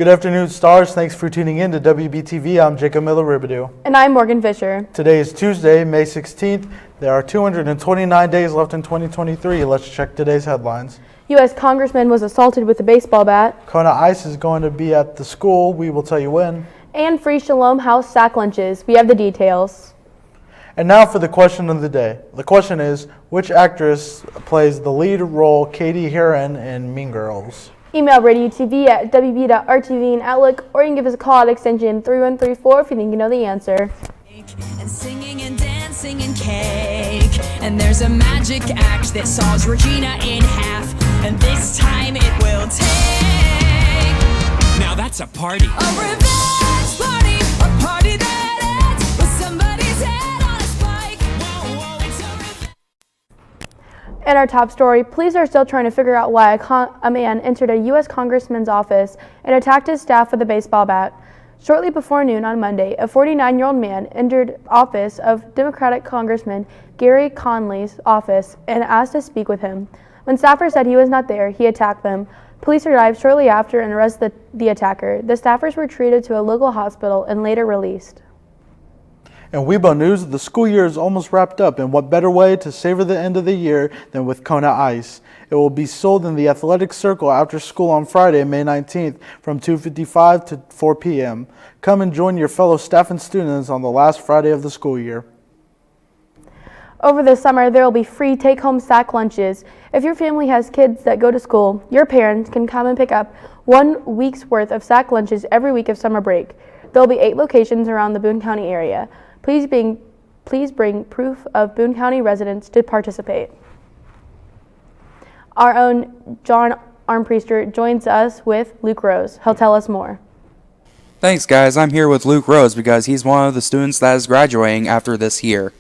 Good afternoon, Stars. Thanks for tuning in to WBTV. I'm Jacob Miller-Ribideau. And I'm Morgan Fisher. Today is Tuesday, May 16th. There are 229 days left in 2023. Let's check today's headlines. U.S. Congressman was assaulted with a baseball bat. Kona Ice is going to be at the school. We will tell you when. And free Shalom House sack lunches. We have the details. And now for the question of the day. The question is, which actress plays the lead role Katie Heron in Mean Girls? Email RadioTV at wb.rtv and Outlook, or you can give us a call at extension 3134 if you think you know the answer. And singing and dancing and cake. And there's a magic act that saws Regina in half. And this time it will take. Now that's a party. A revenge party. A party that ends with somebody's head on a spike. Whoa, whoa, it's a revenge. And our top story, police are still trying to figure out why a man entered a U.S. congressman's office and attacked his staff with a baseball bat. Shortly before noon on Monday, a 49-year-old man entered office of Democratic Congressman Gary Conley's office and asked to speak with him. When staffers said he was not there, he attacked them. Police arrived shortly after and arrested the attacker. The staffers were treated to a local hospital and later released. In Weibo News, the school year is almost wrapped up, and what better way to savor the end of the year than with Kona Ice. It will be sold in the Athletic Circle after school on Friday, May 19th from 2:55 to 4 p.m. Come and join your fellow staff and students on the last Friday of the school year. Over the summer, there will be free take-home sack lunches. If your family has kids that go to school, your parents can come and pick up 1 week's worth of sack lunches every week of summer break. There will be 8 locations around the Boone County area. Please bring proof of Boone County residents to participate. Our own John Armpriester joins us with Luke Rose. He'll tell us more. Thanks, guys. I'm here with Luke Rose because he's one of the students that is graduating after this year.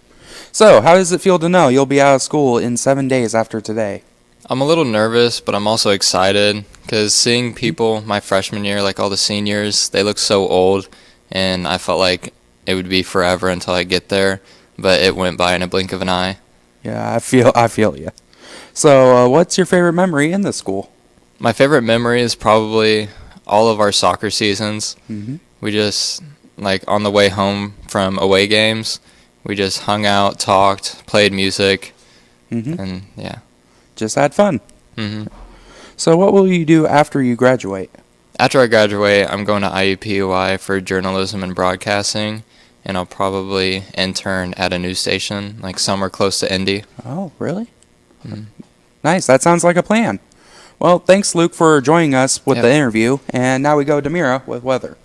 So, how does it feel to know you'll be out of school in 7 days after today? I'm a little nervous, but I'm also excited because seeing people my freshman year, like all the seniors, they look so old, and I felt like it would be forever until I get there, but it went by in a blink of an eye. Yeah, I feel you. So, what's your favorite memory in the school? My favorite memory is probably all of our soccer seasons. Mm-hmm. We just, like, on the way home from away games, we just hung out, talked, played music, and yeah. Just had fun. Mm-hmm. So, what will you do after you graduate? After I graduate, I'm going to IUPUI for journalism and broadcasting, and I'll probably intern at a news station, like somewhere close to Indy. Oh, really? Nice. That sounds like a plan. Well, thanks, Luke, for joining us with the interview. And now we go to Mira with weather.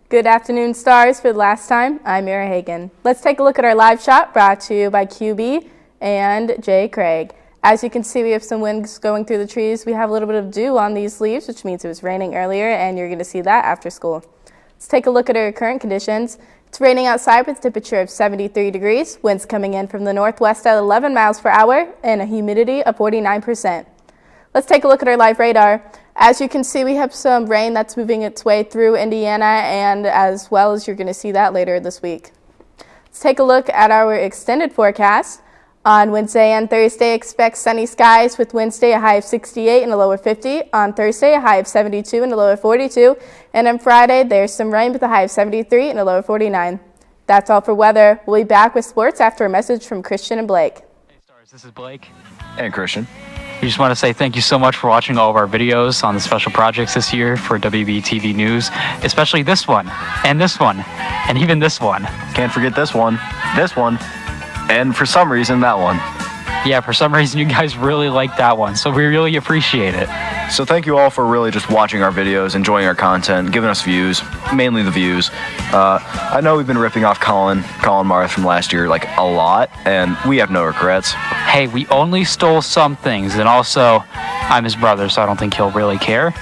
Good afternoon, Stars. For the last time, I'm Mira Hagan. Let's take a look at our live shot brought to you by QB and Jay Craig. As you can see, we have some winds going through the trees. We have a little bit of dew on these leaves, which means it was raining earlier, and you're going to see that after school. Let's take a look at our current conditions. It's raining outside with a temperature of 73 degrees, winds coming in from the northwest at 11 miles per hour, and a humidity of 49%. Let's take a look at our live radar. As you can see, we have some rain that's moving its way through Indiana, and as well as you're going to see that later this week. Let's take a look at our extended forecast. On Wednesday and Thursday, expect sunny skies with Wednesday a high of 68 and a low of 50. On Thursday, a high of 72 and a low of 42. And on Friday, there's some rain with a high of 73 and a low of 49. That's all for weather. We'll be back with sports after a message from Christian and Blake. Hey Stars, this is Blake. And Christian. We just want to say thank you so much for watching all of our videos on the special projects this year for WBTV News, especially this one, and even this one. Can't forget this one, and for some reason, that one. Yeah, for some reason you guys really like that one, so we really appreciate it. So thank you all for really just watching our videos, enjoying our content, giving us views, mainly the views. I know we've been ripping off Colin Marth from last year like a lot, and we have no regrets. Hey, we only stole some things, and also, I'm his brother, so I don't think he'll really care.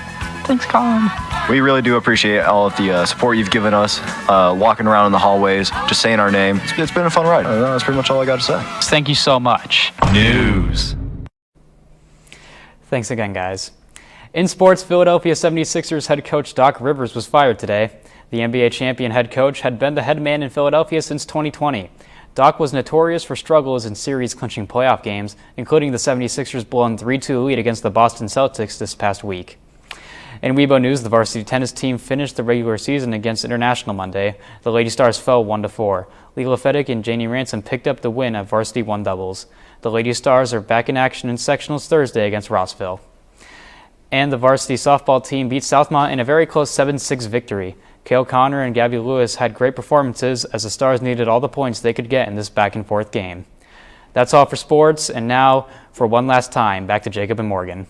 Thanks, Colin. We really do appreciate all of the support you've given us, walking around in the hallways, just saying our name. It's been a fun ride. That's pretty much all I got to say. Thank you so much. News. Thanks again, guys. In sports, Philadelphia 76ers head coach Doc Rivers was fired today. The NBA champion head coach had been the head man in Philadelphia since 2020. Doc was notorious for struggles in series-clinching playoff games, including the 76ers' blown 3-2 lead against the Boston Celtics this past week. In Weibo news, the varsity tennis team finished the regular season against International Monday. The Lady Stars fell 1-4. Leela Fedek and Janie Ransom picked up the win at varsity 1 doubles. The Lady Stars are back in action in sectionals Thursday against Rossville. And the varsity softball team beat Southmont in a very close 7-6 victory. Kale Connor and Gabby Lewis had great performances as the Stars needed all the points they could get in this back-and-forth game. That's all for sports, and now, for one last time, back to Jacob and Morgan.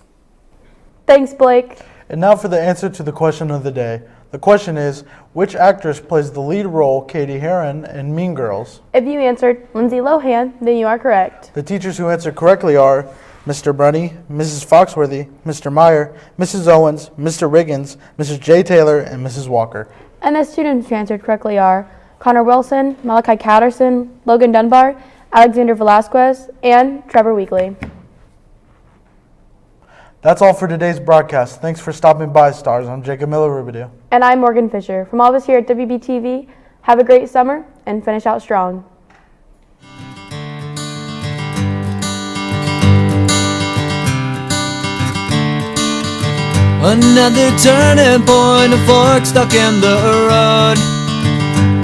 Thanks, Blake. And now for the answer to the question of the day. The question is, which actress plays the lead role, Katie Heron, in Mean Girls? If you answered Lindsay Lohan, then you are correct. The teachers who answered correctly are Mr. Brunny, Mrs. Foxworthy, Mr. Meyer, Mrs. Owens, Mr. Riggins, Mrs. J. Taylor, and Mrs. Walker. And the students who answered correctly are Connor Wilson, Malachi Catterson, Logan Dunbar, Alexander Velasquez, and Trevor Weekly. That's all for today's broadcast. Thanks for stopping by, Stars. I'm Jacob Miller-Rubio. And I'm Morgan Fisher. From all of us here at WBTV, have a great summer and finish out strong. Another turning point, a fork stuck in the road.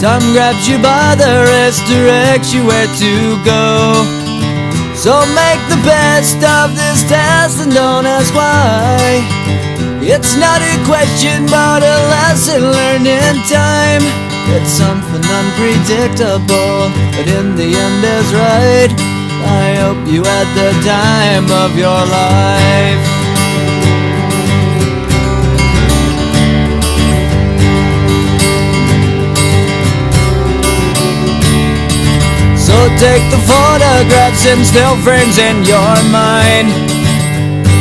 Time grabs you by the wrist, directs you where to go. So make the best of this test and don't ask why. It's not a question but a lesson learned in time. It's something unpredictable, but in the end is right. I hope you had the time of your life. So take the photographs and still frames in your mind,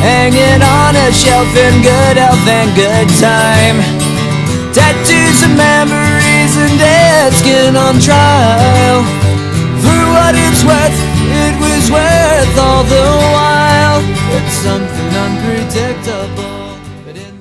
hanging on a shelf in good health and good time. Tattoos and memories and dead skin on trial. For what it's worth, it was worth all the while. It's something unpredictable, but in